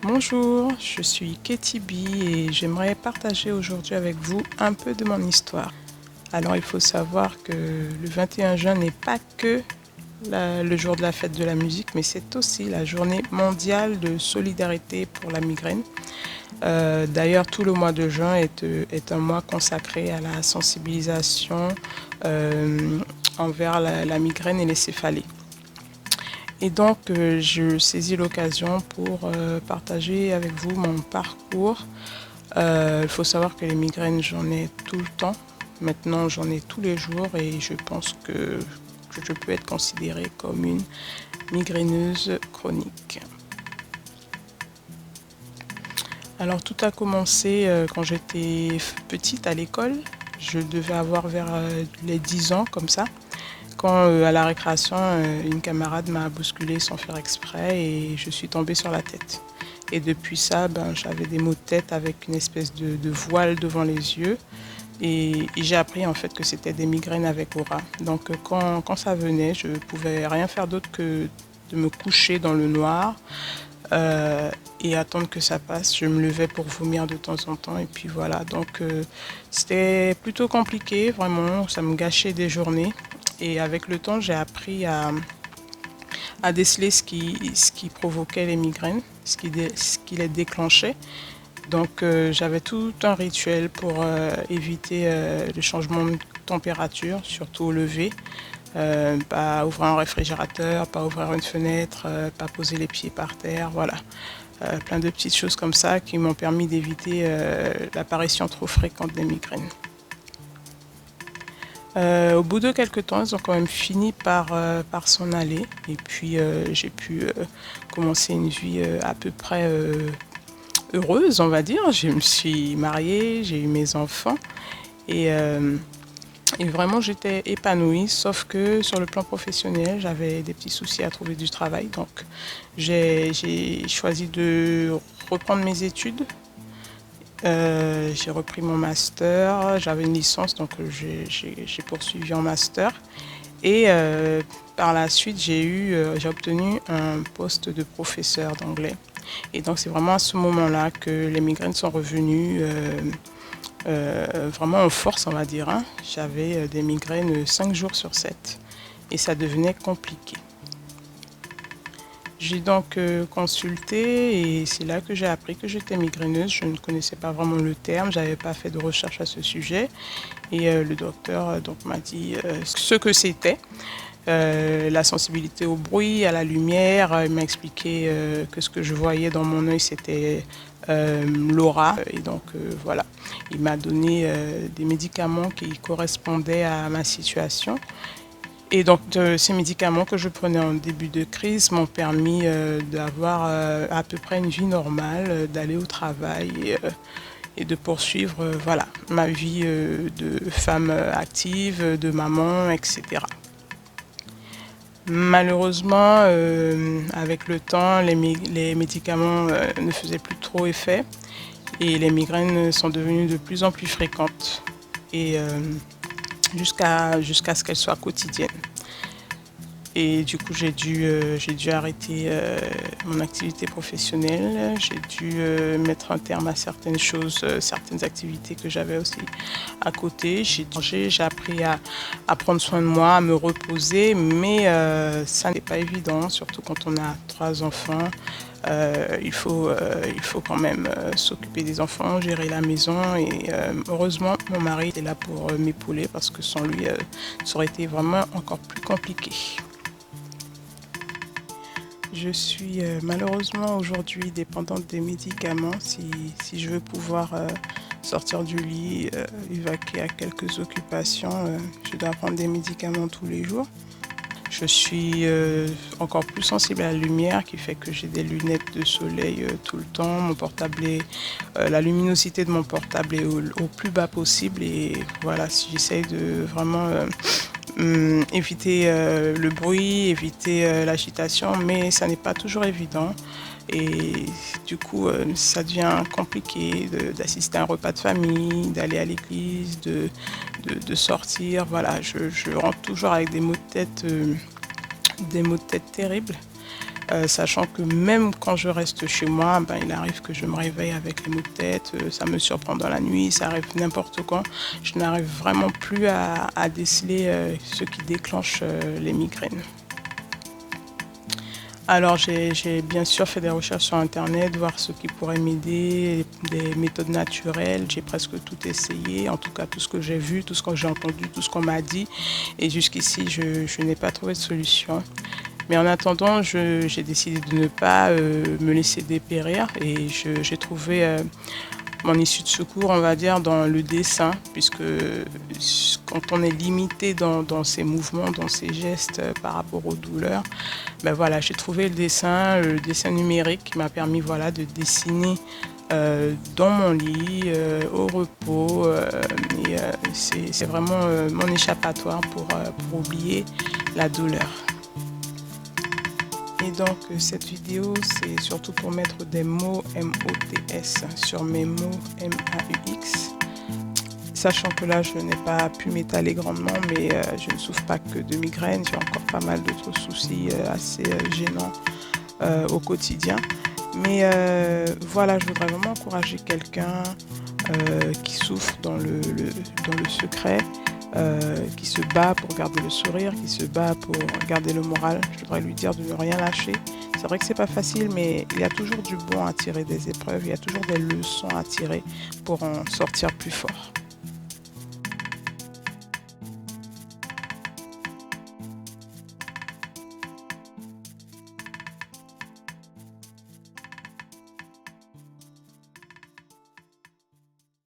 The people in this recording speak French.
Bonjour, je suis Katie B et j'aimerais partager aujourd'hui avec vous un peu de mon histoire. Alors il faut savoir que le 21 juin n'est pas que le jour de la fête de la musique, mais c'est aussi la journée mondiale de solidarité pour la migraine. D'ailleurs, tout le mois de juin est un mois consacré à la sensibilisation euh, envers la migraine et les céphalées. Et donc, je saisis l'occasion pour partager avec vous mon parcours. Il faut savoir que les migraines, j'en ai tout le temps. Maintenant, j'en ai tous les jours et je pense que je peux être considérée comme une migraineuse chronique. Alors, tout a commencé quand j'étais petite à l'école. Je devais avoir vers les 10 ans, comme ça. Quand à la récréation, une camarade m'a bousculé sans faire exprès et je suis tombée sur la tête. Et depuis ça, j'avais des maux de tête avec une espèce de voile devant les yeux. Et j'ai appris en fait que c'était des migraines avec aura. Donc quand ça venait, je ne pouvais rien faire d'autre que de me coucher dans le noir euh, et attendre que ça passe. Je me levais pour vomir de temps en temps et puis voilà. Donc c'était plutôt compliqué, vraiment. Ça me gâchait des journées. Et avec le temps, j'ai appris à déceler ce qui provoquait les migraines, ce qui les déclenchait. Donc j'avais tout un rituel pour éviter le changement de température, surtout au lever. Pas ouvrir un réfrigérateur, pas ouvrir une fenêtre, pas poser les pieds par terre, voilà. Plein de petites choses comme ça qui m'ont permis d'éviter l'apparition trop fréquente des migraines. Au bout de quelques temps, ils ont quand même fini par s'en aller. Et puis, j'ai pu commencer une vie à peu près heureuse, on va dire. Je me suis mariée, j'ai eu mes enfants. Et, euh, et vraiment, j'étais épanouie. Sauf que sur le plan professionnel, j'avais des petits soucis à trouver du travail. Donc, j'ai choisi de reprendre mes études. J'ai repris mon master, j'avais une licence, donc j'ai poursuivi en master. Et par la suite, j'ai obtenu un poste de professeur d'anglais. Et donc c'est vraiment à ce moment-là que les migraines sont revenues vraiment en force, on va dire, hein. J'avais des migraines 5 jours sur 7 et ça devenait compliqué. J'ai donc consulté et c'est là que j'ai appris que j'étais migraineuse. Je ne connaissais pas vraiment le terme, j'avais pas fait de recherche à ce sujet. Et le docteur donc m'a dit ce que c'était, la sensibilité au bruit, à la lumière. Il m'a expliqué que ce que je voyais dans mon œil c'était l'aura. Et donc voilà, il m'a donné des médicaments qui correspondaient à ma situation. Et donc, ces médicaments que je prenais en début de crise m'ont permis d'avoir à peu près une vie normale, d'aller au travail et de poursuivre voilà, ma vie de femme active, de maman, etc. Malheureusement, avec le temps, les médicaments ne faisaient plus trop effet et les migraines sont devenues de plus en plus fréquentes et jusqu'à ce qu'elles soient quotidiennes. Et du coup, j'ai dû arrêter mon activité professionnelle. J'ai dû mettre un terme à certaines choses, certaines activités que j'avais aussi à côté. J'ai appris à prendre soin de moi, à me reposer, mais ça n'est pas évident, surtout quand on a 3 enfants. Il faut quand même s'occuper des enfants, gérer la maison et heureusement mon mari était là pour m'épauler parce que sans lui ça aurait été vraiment encore plus compliqué. Je suis malheureusement aujourd'hui dépendante des médicaments. Si je veux pouvoir sortir du lit, évacuer à quelques occupations, je dois prendre des médicaments tous les jours. Je suis encore plus sensible à la lumière qui fait que j'ai des lunettes de soleil tout le temps. La luminosité de mon portable est au plus bas possible et voilà, si j'essaye de vraiment éviter le bruit, éviter l'agitation, mais ça n'est pas toujours évident. Et du coup, ça devient compliqué d'assister à un repas de famille, d'aller à l'église, de sortir. Voilà, je rentre toujours avec des maux de tête terribles. sachant que même quand je reste chez moi, ben, il arrive que je me réveille avec les maux de tête, ça me surprend dans la nuit, ça arrive n'importe quand. Je n'arrive vraiment plus à déceler ce qui déclenche les migraines. Alors j'ai bien sûr fait des recherches sur internet, voir ce qui pourrait m'aider, des méthodes naturelles. J'ai presque tout essayé, en tout cas tout ce que j'ai vu, tout ce que j'ai entendu, tout ce qu'on m'a dit. Et jusqu'ici, je n'ai pas trouvé de solution. Mais en attendant, j'ai décidé de ne pas me laisser dépérir et j'ai trouvé mon issue de secours, on va dire, dans le dessin, puisque quand on est limité dans ses mouvements, dans ses gestes par rapport aux douleurs, ben voilà, j'ai trouvé le dessin numérique qui m'a permis voilà, de dessiner dans mon lit, au repos, et c'est vraiment mon échappatoire pour oublier la douleur. Et donc cette vidéo, c'est surtout pour mettre des mots M-O-T-S sur mes mots M-A-U-X. Sachant que là, je n'ai pas pu m'étaler grandement, mais je ne souffre pas que de migraine. J'ai encore pas mal d'autres soucis assez gênants au quotidien. Mais voilà, je voudrais vraiment encourager quelqu'un qui souffre dans le secret, qui se bat pour garder le sourire, qui se bat pour garder le moral. Je voudrais lui dire de ne rien lâcher. C'est vrai que c'est pas facile, mais il y a toujours du bon à tirer des épreuves, il y a toujours des leçons à tirer pour en sortir plus fort.